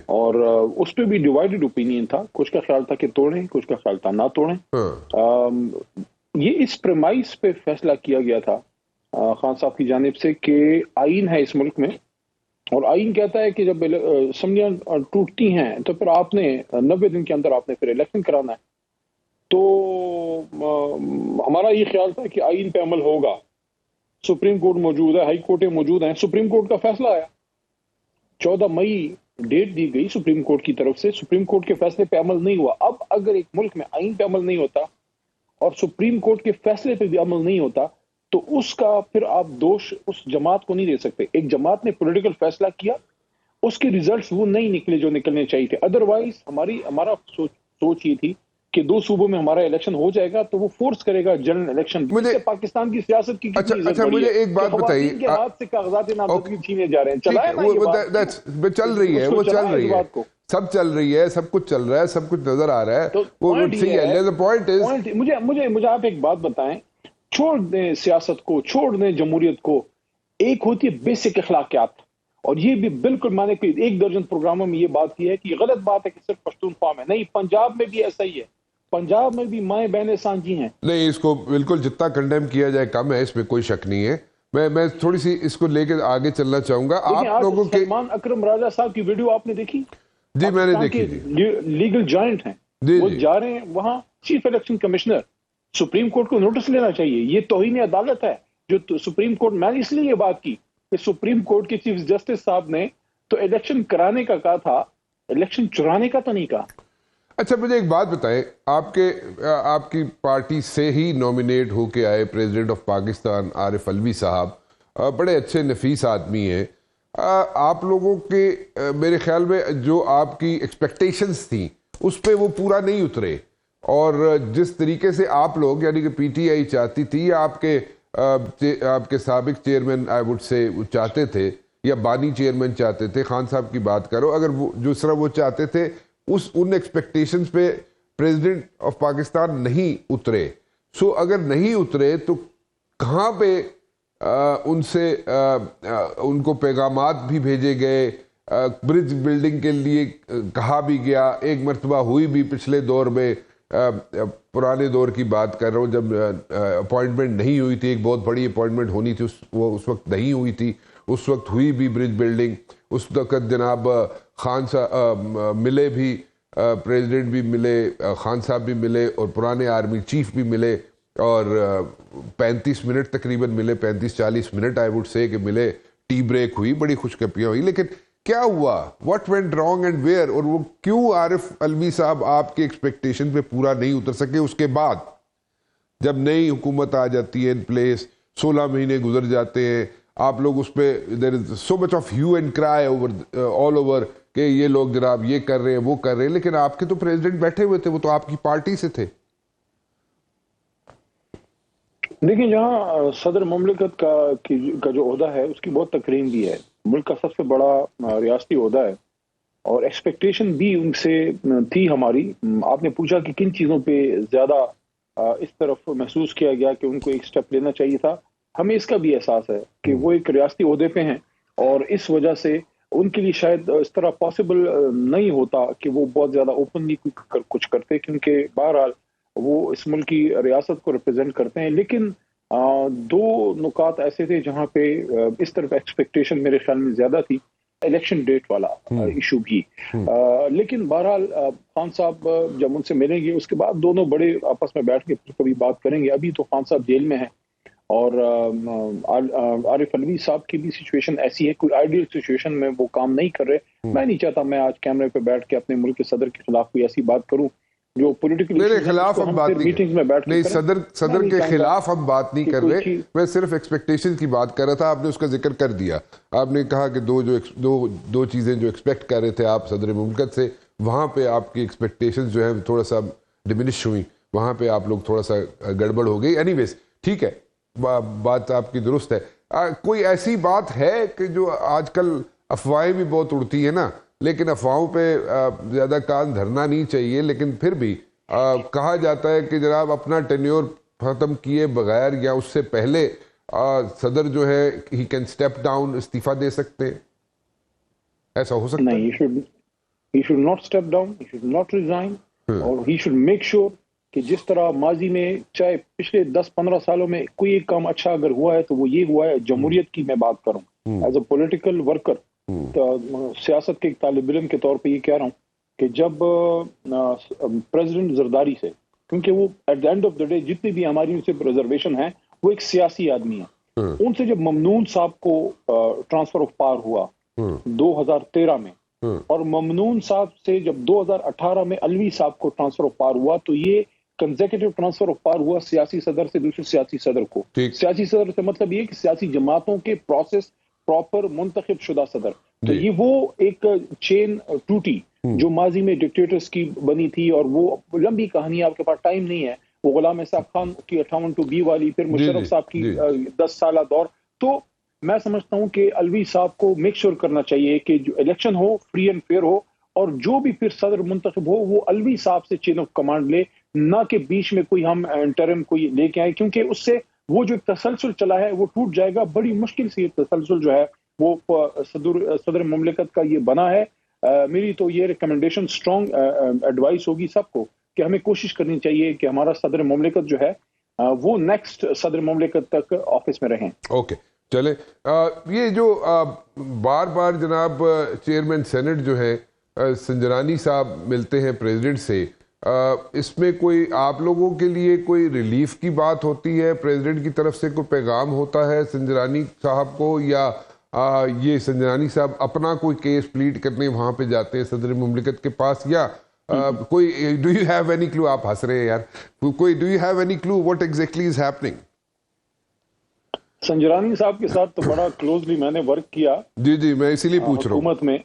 اور اس پہ بھی ڈیوائیڈڈ اوپینین تھا. کچھ کا خیال تھا کہ توڑیں, کچھ کا خیال تھا نہ توڑیں. یہ اس پریمائز پہ فیصلہ کیا گیا تھا خان صاحب کی جانب سے کہ آئین ہے اس ملک میں, اور آئین کہتا ہے کہ جب اسمبلیاں ٹوٹتی ہیں تو پھر آپ نے 90 دن کے اندر آپ نے پھر الیکشن کرانا ہے. تو ہمارا یہ خیال تھا کہ آئین پہ عمل ہوگا. سپریم کورٹ موجود ہے, ہائی کورٹیں موجود ہیں, سپریم کورٹ کا فیصلہ آیا, 14 مئی ڈیٹ دی گئی سپریم کورٹ کی طرف سے, سپریم کورٹ کے فیصلے پہ عمل نہیں ہوا. اب اگر ایک ملک میں آئین پہ عمل نہیں ہوتا اور سپریم کورٹ کے فیصلے پہ بھی عمل نہیں ہوتا تو اس کا پھر آپ دوش اس جماعت کو نہیں دے سکتے. ایک جماعت نے پولیٹیکل فیصلہ کیا, اس کے ریزلٹس وہ نہیں نکلے جو نکلنے چاہیے تھے. ادروائز ہمارا سوچ یہ تھی کہ 2 صوبوں میں ہمارا الیکشن ہو جائے گا تو وہ فورس کرے گا جنرل الیکشن. پاکستان کی سیاست کی اچھا مجھے ایک بات بتائیے, کے ہاتھ سے کاغذات نامزدگی چھینے جا رہے ہیں. چل رہی ہے, وہ چل رہی ہے, سب چل رہی ہے, سب کچھ چل رہا ہے, سب کچھ نظر آ رہا ہے. مجھے آپ ایک بات بتائیں, چھوڑ دیں سیاست کو, چھوڑ دیں جمہوریت کو, ایک ہوتی ہے بیسک اخلاقیات. اور یہ بھی بالکل میں نے 1 درجن پروگراموں میں یہ بات کی ہے کہ یہ غلط بات ہے کہ صرف پشتونخوا میں نہیں, پنجاب میں بھی ایسا ہی ہے. پنجاب میں بھی مائیں بہنیں سانجی ہیں. نہیں, اس کو بالکل جتنا کنڈیم کیا جائے کم ہے, اس میں کوئی شک نہیں ہے. میں تھوڑی سی اس کو لے کے آگے چلنا چاہوں گا. آپ لوگوں کے سلمان اکرم راجہ صاحب کی ویڈیو آپ نے دیکھی؟ جی میں نے دیکھی. لیگل جوائنٹ ہیں, وہ جا رہے ہیں وہاں. Chief election commissioner, supreme court کو نوٹس لینا چاہیے. یہ توہین عدالت ہے جو سپریم کورٹ, میں نے اس لیے یہ بات کی کہ سپریم کورٹ کے چیف جسٹس صاحب نے تو الیکشن کرانے کا کہا تھا, الیکشن چرانے کا تو نہیں کہا. اچھا مجھے ایک بات بتائیں, آپ کی پارٹی سے ہی نومینیٹ ہو کے آئے پریزیڈنٹ آف پاکستان عارف علوی صاحب, بڑے اچھے نفیس آدمی ہیں. آپ لوگوں کے میرے خیال میں جو آپ کی ایکسپیکٹیشنز تھیں اس پہ وہ پورا نہیں اترے, اور جس طریقے سے آپ لوگ یعنی کہ پی ٹی آئی چاہتی تھی, یا آپ کے سابق چیئرمین آئی وڈ سے چاہتے تھے, یا بانی چیئرمین چاہتے تھے, خان صاحب کی بات کرو, اگر وہ جس طرح وہ چاہتے تھے ان ایکسپیکٹیشنز پہ پریزیڈنٹ آف پاکستان نہیں اترے. سو اگر نہیں اترے تو کہاں پہ ان سے ان کو پیغامات بھی بھیجے گئے, برج بلڈنگ کے لیے کہا بھی گیا, ایک مرتبہ ہوئی بھی پچھلے دور میں, پرانے دور کی بات کر رہا ہوں جب اپوائنٹمنٹ نہیں ہوئی تھی, ایک بہت بڑی اپوائنٹمنٹ ہونی تھی, وہ اس وقت نہیں ہوئی تھی, اس وقت ہوئی بھی برج بلڈنگ. اس وقت جناب خان صاحب ملے بھی, پریزیڈنٹ بھی ملے, خان صاحب بھی ملے, اور پرانے آرمی چیف بھی ملے, اور 35 منٹ تقریباً ملے, 35-40 منٹ آئی وڈ سے کہ ملے. ٹی بریک ہوئی, بڑی خوش کپیاں ہوئی, لیکن کیا ہوا, what went wrong and where, اور وہ کیوں عارف علوی صاحب آپ کے ایکسپیکٹیشن پہ پورا نہیں اتر سکے؟ اس کے بعد جب نئی حکومت آ جاتی ہے ان پلیس, 16 مہینے گزر جاتے ہیں, آپ لوگ اس پہ دیر از سو مچ آف ہیو اینڈ کرائی آل اوور کہ یہ لوگ جناب یہ کر رہے ہیں وہ کر رہے ہیں, لیکن آپ کے تو پریزیڈنٹ بیٹھے ہوئے تھے, وہ تو آپ کی پارٹی سے تھے. دیکھیں, جہاں صدر مملکت کا جو عہدہ ہے اس کی بہت تکریم بھی ہے, ملک کا سب سے بڑا ریاستی عہدہ ہے, اور ایکسپیکٹیشن بھی ان سے تھی ہماری. آپ نے پوچھا کہ کن چیزوں پہ زیادہ اس طرف محسوس کیا گیا کہ ان کو ایک سٹیپ لینا چاہیے تھا. ہمیں اس کا بھی احساس ہے کہ وہ ایک ریاستی عہدے پہ ہیں, اور اس وجہ سے ان کے لیے شاید اس طرح پاسبل نہیں ہوتا کہ وہ بہت زیادہ اوپنلی کچھ کرتے, کیونکہ بہرحال وہ اس ملک کی ریاست کو ریپرزینٹ کرتے ہیں. لیکن 2 نکات ایسے تھے جہاں پہ اس طرف ایکسپیکٹیشن میرے خیال میں زیادہ تھی. الیکشن ڈیٹ والا ایشو بھی. لیکن بہرحال خان صاحب جب ان سے ملیں گے اس کے بعد دونوں بڑے آپس میں بیٹھ کے پھر کبھی بات کریں گے. ابھی تو خان صاحب جیل میں ہیں اور عارف علوی صاحب کی بھی سچویشن ایسی ہے, کوئی آئیڈیل سچویشن میں وہ کام نہیں کر رہے. میں نہیں چاہتا میں آج کیمرے پہ بیٹھ کے اپنے ملک کے صدر کے خلاف کوئی ایسی بات کروں جو پولیٹیکل میرے خلاف ہم بات نہیں, صدر کے خلاف ہم بات نہیں کر رہے, میں صرف ایکسپیکٹیشن کی بات کر رہا تھا. آپ نے اس کا ذکر کر دیا, آپ نے کہا کہ دو چیزیں جو ایکسپیکٹ کر رہے تھے آپ صدر مملکت سے, وہاں پہ آپ کی ایکسپیکٹیشن جو ہے تھوڑا سا ڈیمینش ہوئی, وہاں پہ آپ لوگ تھوڑا سا گڑبڑ ہو گئی. اینی ویز ٹھیک ہے, بات آپ کی درست ہے. کوئی ایسی بات ہے کہ جو آج کل افواہیں بھی بہت اڑتی ہیں نا, لیکن افواہوں پہ زیادہ کان دھرنا نہیں چاہیے, لیکن پھر بھی کہا جاتا ہے کہ جناب اپنا ٹینیور ختم کیے بغیر یا اس سے پہلے صدر جو ہے ہی کین اسٹیپ ڈاؤن, استعفیٰ دے سکتے ہیں, ایسا ہو سکتا ہے؟ نہیں, he should not step down, he should not resign, اور he should make sure کہ جس طرح ماضی میں چاہے پچھلے 10-15 سالوں میں کوئی ایک کام اچھا اگر ہوا ہے تو وہ یہ ہوا ہے, جمہوریت کی میں بات کروں ایز اے پولیٹیکل ورکر, سیاست کے ایک طالب علم کے طور پہ یہ کہہ رہا ہوں کہ جب پریزیڈنٹ زرداری سے, کیونکہ وہ at the end of the day جتنی بھی ہماری ان سے ریزرویشن ہے وہ ایک سیاسی آدمی ہے, ان سے جب ممنون صاحب کو ٹرانسفر آف پاور ہوا 2013 میں, اور ممنون صاحب سے جب 2018 میں علوی صاحب کو ٹرانسفر آف پاور ہوا, تو یہ کنزیکٹیو ٹرانسفر آف پاور ہوا سیاسی صدر سے دوسرے سیاسی صدر کو. سیاسی صدر سے مطلب یہ کہ سیاسی جماعتوں کے پروسیس پراپر منتخب شدہ صدر. تو یہ وہ ایک چین ٹوٹی جو ماضی میں ڈکٹیٹرز کی بنی تھی, اور وہ لمبی کہانی, آپ کے پاس ٹائم نہیں ہے, وہ غلام اسحاق خان کی 58-B والی, پھر مشرف صاحب کی 10 سالہ دور. تو میں سمجھتا ہوں کہ علوی صاحب کو میک شور کرنا چاہیے کہ جو الیکشن ہو فری اینڈ فیئر ہو, اور جو بھی پھر صدر منتخب ہو وہ علوی صاحب سے چین آف کمانڈ لے, نہ کہ بیچ میں کوئی ہم انٹرم کوئی لے کے آئے, کیونکہ اس سے وہ جو تسلسل چلا ہے وہ ٹوٹ جائے گا. بڑی مشکل سے یہ تسلسل جو ہے وہ صدر مملکت کا یہ بنا ہے. میری تو یہ ریکمنڈیشن اسٹرانگ ایڈوائس ہوگی سب کو کہ ہمیں کوشش کرنی چاہیے کہ ہمارا صدر مملکت جو ہے وہ نیکسٹ صدر مملکت تک آفس میں رہیں. اوکے چلے, یہ جو بار بار جناب چیئرمین سینٹ جو ہے سنجرانی صاحب ملتے ہیں پریزیڈنٹ سے, اس میں کوئی آپ لوگوں کے لیے کوئی ریلیف کی بات ہوتی ہے, پریزیڈنٹ کی طرف سے کوئی پیغام ہوتا ہے سنجرانی صاحب کو, یا یہ سنجرانی صاحب اپنا کوئی کیس پلیڈ کرنے وہاں پہ جاتے ہیں صدر مملکت کے پاس, یا کوئی do you have any clue, آپ ہنس رہے ہیں یار, کوئی do you have any clue what exactly is happening? Sanjrani صاحب کے ساتھ تو بڑا کلوزلی میں نے ورک کیا. جی میں اسی لیے پوچھ رہا ہوں. حکومت میں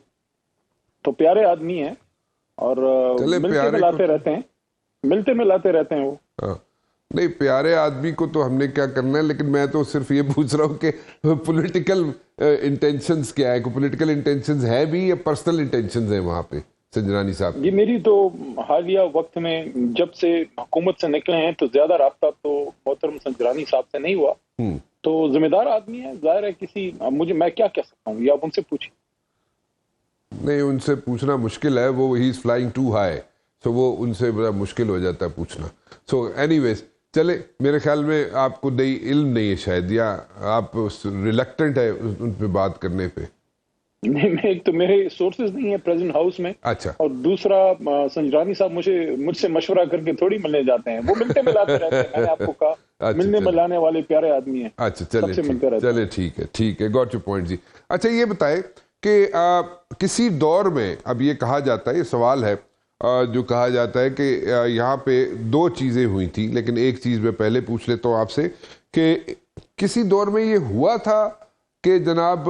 تو پیارے آدمی ہیں اور ملتے ملاتے رہتے ہیں وہ. نہیں, پیارے آدمی کو تو ہم نے کیا کرنا ہے, لیکن میں تو صرف یہ پوچھ رہا ہوں کہ پولیٹیکل انٹینشنز کیا ہے, پولیٹیکل انٹینشنز ہے بھی یا پرسنل انٹینشنز ہیں وہاں پہ سنجرانی صاحب؟ جی میری تو حالیہ وقت میں جب سے حکومت سے نکلے ہیں تو زیادہ رابطہ تو محترم سنجرانی صاحب سے نہیں ہوا. تو ذمہ دار آدمی ہے, ظاہر ہے کسی مجھے میں کیا کہہ سکتا ہوں, یہ آپ ان سے پوچھیں. نہیں, ان سے پوچھنا مشکل ہے, وہ ہی از فلائنگ ٹو ہائی, سو وہ ان سے بڑا مشکل ہو جاتا ہے پوچھنا. سو اینی ویز چلے, میرے خیال میں آپ کو نئی علم نہیں ہے شاید, یا آپ ریلیکٹنٹ ہے ان پہ بات کرنے پہ. نہیں, ایک تو میرے سورسز نہیں ہیں پریزیڈنٹ ہاؤس میں, اچھا, اور دوسرا سنجرانی صاحب مجھ سے مشورہ کر کے تھوڑی ملنے جاتے ہیں, وہ ملتے ملاتے رہتے ہیں. میں نے آپ کو کہا ملنے ملانے والے پیارے آدمی ہیں. اچھا چلے ٹھیک ہے, گاٹ یور پوائنٹ جی. اچھا یہ بتائیں کہ کسی دور میں, اب یہ کہا جاتا ہے, یہ سوال ہے جو کہا جاتا ہے کہ یہاں پہ 2 چیزیں ہوئی تھی, لیکن ایک چیز میں پہلے پوچھ لیتا ہوں آپ سے کہ کسی دور میں یہ ہوا تھا کہ جناب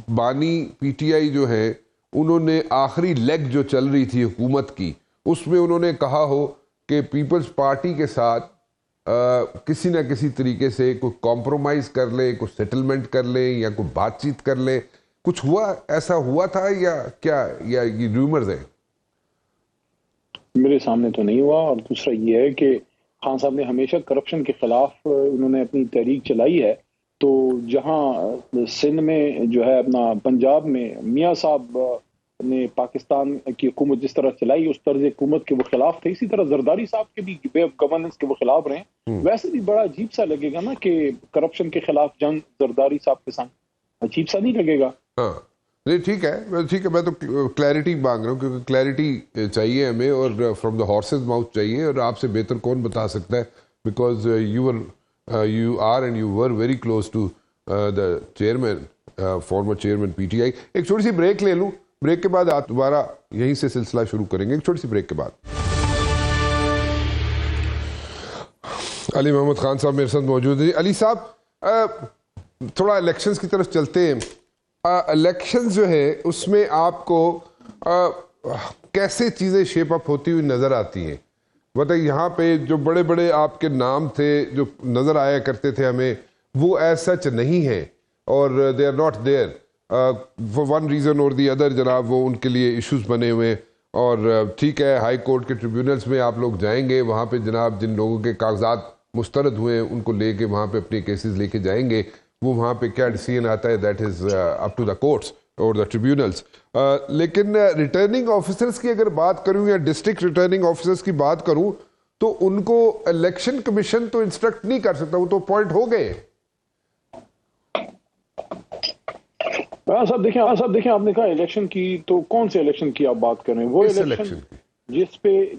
بانی پی ٹی آئی جو ہے انہوں نے آخری لیگ جو چل رہی تھی حکومت کی, اس میں انہوں نے کہا ہو کہ پیپلز پارٹی کے ساتھ کسی نہ کسی طریقے سے کوئی کمپرومائز کر لیں, کوئی سیٹلمنٹ کر لیں, یا کوئی بات چیت کر لیں, کچھ ہوا, ایسا ہوا تھا یا کیا, یا یہ ریومرز ہیں؟ میرے سامنے تو نہیں ہوا. اور دوسرا یہ ہے کہ خان صاحب نے ہمیشہ کرپشن کے خلاف انہوں نے اپنی تحریک چلائی ہے. تو جہاں سندھ میں جو ہے اپنا پنجاب میں میاں صاحب نے پاکستان کی حکومت جس طرح چلائی, اس طرز حکومت کے وہ خلاف تھے, اسی طرح زرداری صاحب کے بھی وے آف گورننس کے وہ خلاف رہے. ویسے بھی بڑا عجیب سا لگے گا نا کہ کرپشن کے خلاف جنگ زرداری صاحب کے ساتھ, عجیب سا نہیں لگے گا؟ ہاں نہیں ٹھیک ہے میں تو کلیئرٹی مانگ رہا ہوں کیونکہ کلیئرٹی چاہیے ہمیں اور فرام دا ہارسز ماؤتھ چاہیے اور آپ سے بہتر کون بتا سکتا ہے because you are and you were very close to the chairman former chairman P T I. ایک چھوٹی سی بریک لے لوں, بریک کے بعد آپ دوبارہ یہیں سے سلسلہ شروع کریں گے, ایک چھوٹی سی بریک کے بعد. علی محمد خان صاحب میرے ساتھ موجود ہیں. علی صاحب تھوڑا الیکشنز کی طرف چلتے ہیں. الیکشن جو ہے اس میں آپ کو کیسے چیزیں شیپ اپ ہوتی ہوئی نظر آتی ہیں؟ بتائیے یہاں پہ جو بڑے بڑے آپ کے نام تھے جو نظر آیا کرتے تھے ہمیں, وہ ایز سچ نہیں ہیں اور they are not there for one reason or the other. جناب وہ ان کے لیے ایشوز بنے ہوئے اور ٹھیک ہے ہائی کورٹ کے ٹریبیونلز میں آپ لوگ جائیں گے, وہاں پہ جناب جن لوگوں کے کاغذات مسترد ہوئے ہیں ان کو لے کے وہاں پہ اپنے کیسز لے کے جائیں گے. وہ وہاں پہ کیا ڈیسیژن آتا ہے that is up to the courts اور دا ٹریبیونلز. لیکن ریٹرننگ آفیسرز کی اگر بات کروں یا ڈسٹرکٹ ریٹرننگ آفیسرز کی بات کروں تو ان کو الیکشن کمیشن تو انسٹرکٹ نہیں کر سکتا, وہ تو اپوائنٹ ہو گئے. صاحب دیکھیں آپ نے کہا الیکشن کی, تو کون سے الیکشن کی آپ بات کر رہے ہیں؟ وہ الیکشن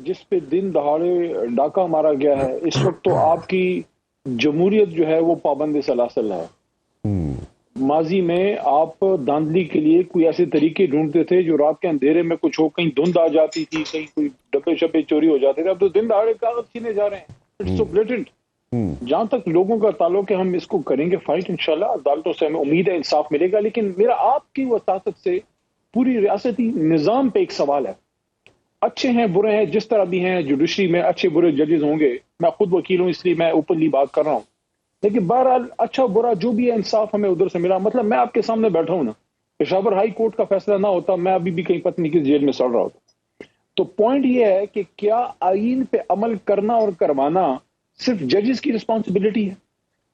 جس پہ دن دہاڑے ڈاکہ مارا گیا ہے. اس وقت تو آپ کی جمہوریت جو ہے وہ پابند سلاسل ہے. ماضی میں آپ دھاندلی کے لیے کوئی ایسے طریقے ڈھونڈتے تھے جو رات کے اندھیرے میں کچھ ہو, کہیں دھند آ جاتی تھی, کہیں کوئی ڈبے شبے چوری ہو جاتے تھے. اب تو دن دہاڑے کاغذ چھینے جا رہے ہیں. It's so blatant. جہاں تک لوگوں کا تعلق ہے ہم اس کو کریں گے فائٹ انشاءاللہ. عدالتوں سے ہمیں امید ہے انصاف ملے گا. لیکن میرا آپ کی وساطت سے پوری ریاستی نظام پہ ایک سوال ہے. اچھے ہیں برے ہیں جس طرح بھی ہیں, جوڈیشری میں اچھے برے ججز ہوں گے. میں خود وکیل ہوں اس لیے میں اوپنلی بات کر رہا ہوں. لیکن بہرحال اچھا برا جو بھی ہے انصاف ہمیں ادھر سے ملا. مطلب میں آپ کے سامنے بیٹھا ہوں نا, پشاور ہائی کورٹ کا فیصلہ نہ ہوتا میں ابھی بھی کہیں پتہ نہیں کس جیل میں سڑ رہا ہوتا. تو پوائنٹ یہ ہے کہ کیا آئین پہ عمل کرنا اور کروانا صرف ججز کی رسپانسبلٹی ہے؟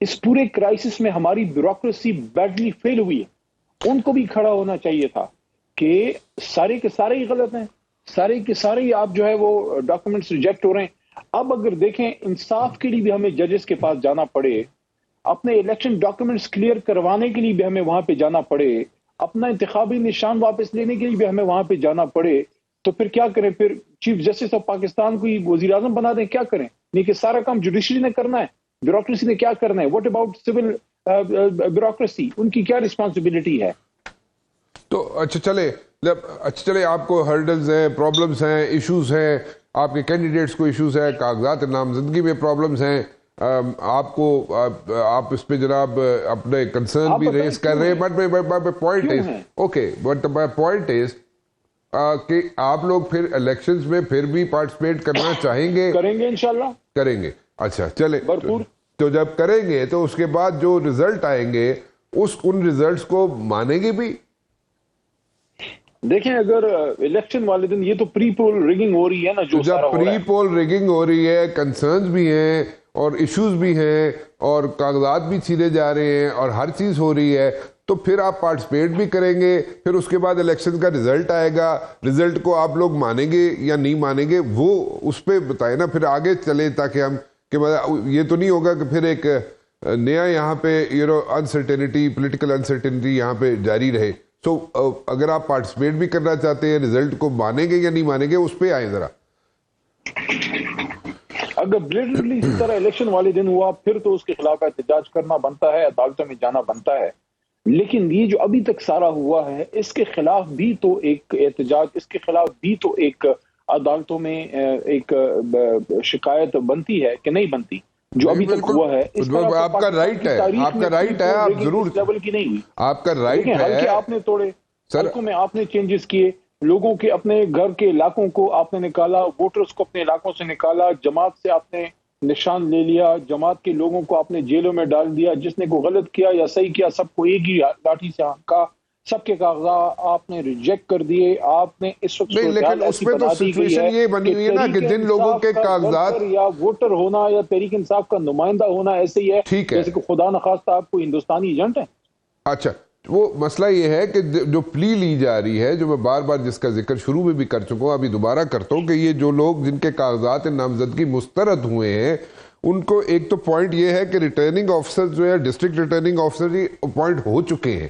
اس پورے کرائسس میں ہماری بیوروکریسی بیڈلی فیل ہوئی ہے. ان کو بھی کھڑا ہونا چاہیے تھا کہ سارے کے سارے ہی غلط ہیں, سارے کے سارے ہی آپ جو ہے وہ ڈاکومنٹس ریجیکٹ ہو رہے ہیں. اب اگر دیکھیں انصاف کے لیے بھی ہمیں ججز کے پاس جانا پڑے, اپنے الیکشن ڈاکومنٹس کلیئر کروانے کے لیے بھی ہمیں وہاں پہ جانا پڑے, اپنا انتخابی نشان واپس لینے کے لیے بھی ہمیں وہاں پہ جانا پڑے, تو پھر کیا کریں؟ پھر چیف جسٹس آف پاکستان کو وزیر اعظم بنا دیں؟ کیا کریں؟ نہیں کہ سارا کام جوڈیشری نے کرنا ہے, بیوروکریسی نے کیا کرنا ہے. واٹ اباؤٹ سول بیوروکریسی, ان کی کیا رسپانسبلٹی ہے؟ تو اچھا چلے آپ کو ہرڈلز ہیں, پرابلمز ہیں, ایشوز ہیں, آپ کے کینڈیڈیٹس کو ایشوز ہیں, کاغذات نامزدگی میں پرابلمز ہیں, آپ اس پہ جناب اپنے کنسرن بھی ریز کر رہے ہیں. But point is okay, but point is کہ آپ لوگ پھر الیکشنز میں پھر بھی پارٹیسپیٹ کرنا چاہیں گے؟ کریں گے انشاءاللہ کریں گے. اچھا چلے بھرپور. تو جب کریں گے تو اس کے بعد جو رزلٹ آئیں گے ان رزلٹس کو مانیں گے بھی؟ دیکھیں اگر الیکشن والے دن یہ تو پری پول ریگنگ ہو رہی ہے نا, جو جب پری پول ریگنگ ہو رہی ہے, کنسرنز بھی ہیں اور ایشوز بھی ہیں اور کاغذات بھی چھینے جا رہے ہیں اور ہر چیز ہو رہی ہے, تو پھر آپ پارٹیسپیٹ بھی کریں گے. پھر اس کے بعد الیکشن کا رزلٹ آئے گا, رزلٹ کو آپ لوگ مانیں گے یا نہیں مانیں گے وہ اس پہ بتائیں نا, پھر آگے چلیں تاکہ ہم کہ یہ تو نہیں ہوگا کہ پھر ایک نیا یہاں پہ انسرٹینٹی, پولیٹیکل انسرٹینٹی یہاں پہ جاری رہے. سو اگر آپ پارٹیسپیٹ بھی کرنا چاہتے ہیں, رزلٹ کو مانیں گے یا نہیں مانیں گے اس پہ آئیں ذرا. اگر بلیٹنٹلی اس طرح الیکشن والے دن ہوا پھر تو اس کے خلاف احتجاج کرنا بنتا ہے, عدالتوں میں جانا بنتا ہے. لیکن یہ جو ابھی تک سارا ہوا ہے اس کے خلاف بھی تو ایک احتجاج, اس کے خلاف بھی تو ایک عدالتوں میں ایک شکایت بنتی ہے کہ نہیں بنتی؟ جو ابھی تک ہوا ہے اس طرح آپ کا رائٹ ہے, آپ کا رائٹ ہے, آپ ضرور لیول کی نہیں ہوئی, آپ کا رائٹ ہے. حلقے آپ نے توڑے, حلقوں میں آپ نے چینجز کیے, لوگوں کے اپنے گھر کے علاقوں کو آپ نے نکالا, ووٹرز کو اپنے علاقوں سے نکالا, جماعت سے آپ نے نشان لے لیا, جماعت کے لوگوں کو آپ نے جیلوں میں ڈال دیا, جس نے کوئی غلط کیا یا صحیح کیا سب کو ایک ہی لاٹھی سے ہانکا, سب کے کاغذات آپ نے ریجیکٹ کر دیے. آپ نے اس وقت نہیں, لیکن اس میں تو سچویشن یہ بنی ہوئی ہے نا کہ جن لوگوں کے کاغذات یا ووٹر ہونا یا تحریک انصاف کا نمائندہ ہونا ایسے ہی ہے جیسے کہ خدا نخواستہ آپ کو ہندوستانی ایجنٹ ہیں. اچھا, وہ مسئلہ یہ ہے کہ جو پلی لی جا رہی ہے, جو میں بار بار جس کا ذکر شروع میں بھی کر چکا ہوں, ابھی دوبارہ کرتا ہوں, کہ یہ جو لوگ جن کے کاغذات نامزدگی مسترد ہوئے ہیں ان کو ایک تو پوائنٹ یہ ہے کہ ریٹرننگ آفیسر جو ہے ڈسٹرکٹ ریٹرننگ آفیسر ہی اپوائنٹ ہو چکے ہیں,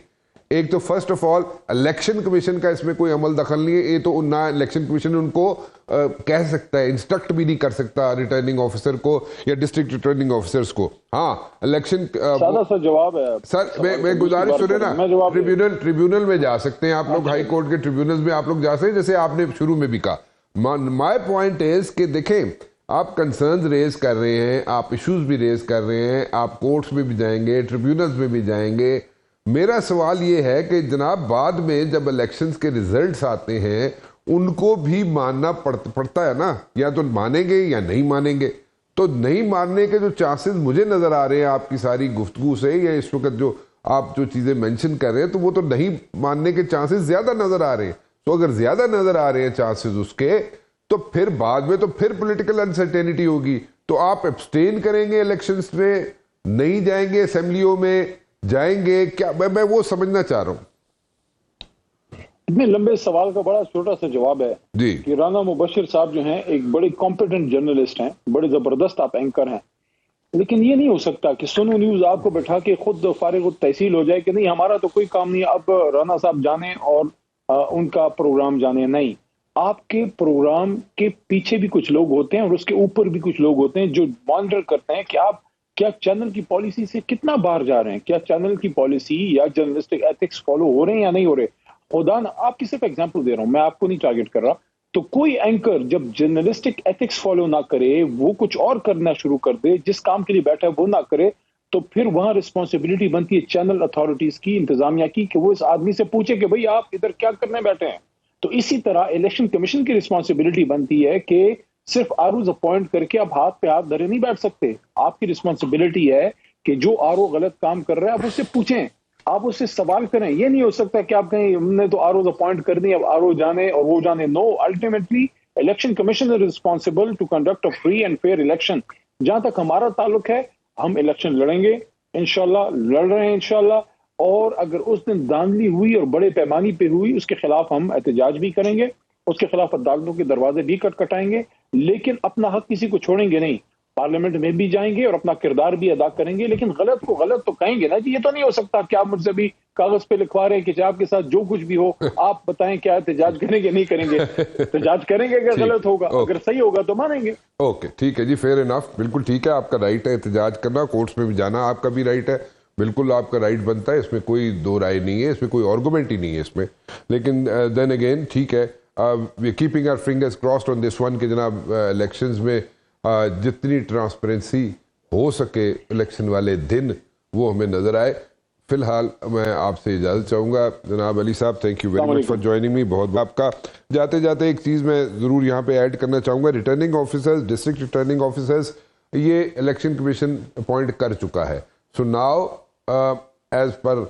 ایک تو first of all election commission کا اس میں کوئی عمل دخل نہیں ہے. یہ تو نہ الیکشن کمیشن ان کو کہہ سکتا ہے, انسٹرکٹ بھی نہیں کر سکتا ریٹرننگ آفیسر کو یا ڈسٹرکٹ ریٹرننگ آفیسرز کو. ہاں الیکشن سادہ سا جواب ہے سر, میں گزارش سنے نا, ٹریبیونل میں جا سکتے ہیں آپ لوگ, ہائی کورٹ کے ٹریبیونل میں آپ لوگ جا سکتے ہیں, جیسے آپ نے شروع میں بھی کہا. مائی پوائنٹ از کہ دیکھیں آپ کنسرنز ریز کر رہے ہیں, آپ ایشوز بھی ریز کر رہے ہیں, آپ کورٹس میں بھی جائیں گے, ٹریبیونلز میں بھی جائیں گے. میرا سوال یہ ہے کہ جناب بعد میں جب الیکشنز کے ریزلٹس آتے ہیں ان کو بھی ماننا پڑتا ہے نا, یا تو مانیں گے یا نہیں مانیں گے. تو نہیں ماننے کے جو چانسز مجھے نظر آ رہے ہیں آپ کی ساری گفتگو سے, یا اس وقت جو آپ جو چیزیں مینشن کر رہے ہیں, تو وہ تو نہیں ماننے کے چانسز زیادہ نظر آ رہے ہیں. تو اگر زیادہ نظر آ رہے ہیں چانسز اس کے, تو پھر بعد میں تو پھر پولیٹیکل انسرٹینٹی ہوگی. تو آپ ایبسٹین کریں گے الیکشنز میں, نہیں جائیں گے اسمبلیوں میں, جائیں گے کیا؟ میں وہ سمجھنا چاہ رہا ہوں. اتنے لمبے سوال کا بڑا چھوٹا سا جواب ہے جی کہ رانا مبشر صاحب جو ہیں ایک بڑے کمپیٹنٹ جرنلسٹ ہیں, بڑے زبردست آپ اینکر ہیں, لیکن یہ نہیں ہو سکتا کہ سنو نیوز آپ کو بٹھا کے خود فارغ التحصیل ہو جائے کہ نہیں ہمارا تو کوئی کام نہیں, اب رانا صاحب جانے اور ان کا پروگرام جانے. نہیں, آپ کے پروگرام کے پیچھے بھی کچھ لوگ ہوتے ہیں اور اس کے اوپر بھی کچھ لوگ ہوتے ہیں جو مانیٹر کرتے ہیں کہ آپ کیا چینل کی پالیسی سے کتنا باہر جا رہے ہیں, کیا چینل کی پالیسی یا جرنلسٹک ایتھکس فالو ہو رہے ہیں یا نہیں ہو رہے. خدا نہ, آپ کی صرف ایگزامپل دے رہا ہوں, میں آپ کو نہیں ٹارگٹ کر رہا. تو کوئی اینکر جب جرنلسٹک ایتھکس فالو نہ کرے, وہ کچھ اور کرنا شروع کر دے, جس کام کے لیے بیٹھا ہے وہ نہ کرے, تو پھر وہاں رسپانسبلٹی بنتی ہے چینل اتھارٹیز کی, انتظامیہ کی, کہ وہ اس آدمی سے پوچھے کہ بھئی آپ ادھر کیا کرنے بیٹھے ہیں. تو اسی طرح الیکشن کمیشن کی رسپانسبلٹی بنتی ہے کہ صرف آروز اپوائنٹ کر کے آپ ہاتھ پہ ہاتھ دھرے نہیں بیٹھ سکتے. آپ کی رسپانسبلٹی ہے کہ جو آرو غلط کام کر رہا ہے آپ اس سے پوچھیں, آپ اس سے سوال کریں. یہ نہیں ہو سکتا کہ آپ کہیں ہم نے تو آروز اپوائنٹ کر دی اب آرو جانے اور وہ جانے. No, ultimately election commission is responsible to conduct a free and fair election. جہاں تک ہمارا تعلق ہے ہم الیکشن لڑیں گے انشاءاللہ, لڑ رہے ہیں انشاءاللہ, اور اگر اس دن دھاندلی ہوئی اور بڑے پیمانے پہ ہوئی اس کے خلاف ہم احتجاج بھی کریں گے, اس کے خلاف عدالتوں کے دروازے بھی کٹکھٹائیں گے, لیکن اپنا حق کسی کو چھوڑیں گے نہیں. پارلیمنٹ میں بھی جائیں گے اور اپنا کردار بھی ادا کریں گے, لیکن غلط کو غلط تو کہیں گے نا جی. یہ تو نہیں ہو سکتا کہ آپ مجھ سے بھی کاغذ پہ لکھوا رہے ہیں کہ آپ کے ساتھ جو کچھ بھی ہو آپ بتائیں کیا احتجاج کریں گے نہیں کریں گے. احتجاج کریں گے اگر غلط ہوگا, اگر صحیح ہوگا تو مانیں گے. اوکے ٹھیک ہے جی, فیئر انف, بالکل ٹھیک ہے, آپ کا رائٹ ہے احتجاج کرنا, کورٹس میں بھی جانا آپ کا بھی رائٹ ہے, بالکل آپ کا رائٹ بنتا ہے, اس میں کوئی دو رائے نہیں ہے, اس میں کوئی آرگومنٹ ہی نہیں ہے اس میں. لیکن دین اگین ٹھیک ہے, we are keeping our fingers crossed on this one کہ جناب الیکشنز میں جتنی ٹرانسپیرنسی ہو سکے الیکشن والے دن وہ ہمیں نظر آئے. فی الحال میں آپ سے اجازت چاہوں گا. جناب علی صاحب, thank you very much for joining me. بہت آپ کا جاتے جاتے ایک چیز میں ضرور یہاں پہ ایڈ کرنا چاہوں گا. Returning officers, district returning officers, یہ الیکشن کمیشن اپوائنٹ کر چکا ہے. So now as per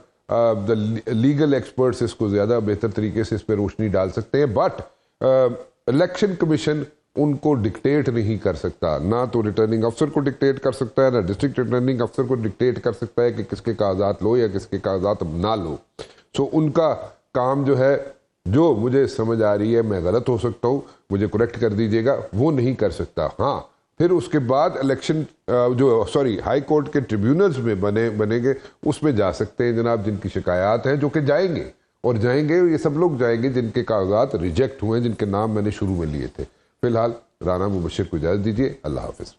the legal experts اس کو زیادہ بہتر طریقے سے اس پہ روشنی ڈال سکتے ہیں, بٹ الیکشن کمیشن ان کو ڈکٹیٹ نہیں کر سکتا, نہ تو ریٹرننگ افسر کو ڈکٹیٹ کر سکتا ہے, نہ ڈسٹرکٹ ریٹرننگ افسر کو ڈکٹیٹ کر سکتا ہے کہ کس کے کاغذات لو یا کس کے کاغذات نہ لو. سو ان کا کام جو ہے, جو مجھے سمجھ آ رہی ہے, میں غلط ہو سکتا ہوں, مجھے کریکٹ کر دیجیے گا, وہ نہیں کر سکتا. ہاں پھر اس کے بعد الیکشن ہائی کورٹ کے ٹریبیونلز میں بنے گے, اس میں جا سکتے ہیں جناب جن کی شکایات ہیں, جو کہ جائیں گے اور جائیں گے, یہ سب لوگ جائیں گے جن کے کاغذات ریجیکٹ ہوئے ہیں, جن کے نام میں نے شروع میں لیے تھے. فی الحال رانا مبشر کو اجازت دیجیے. اللہ حافظ.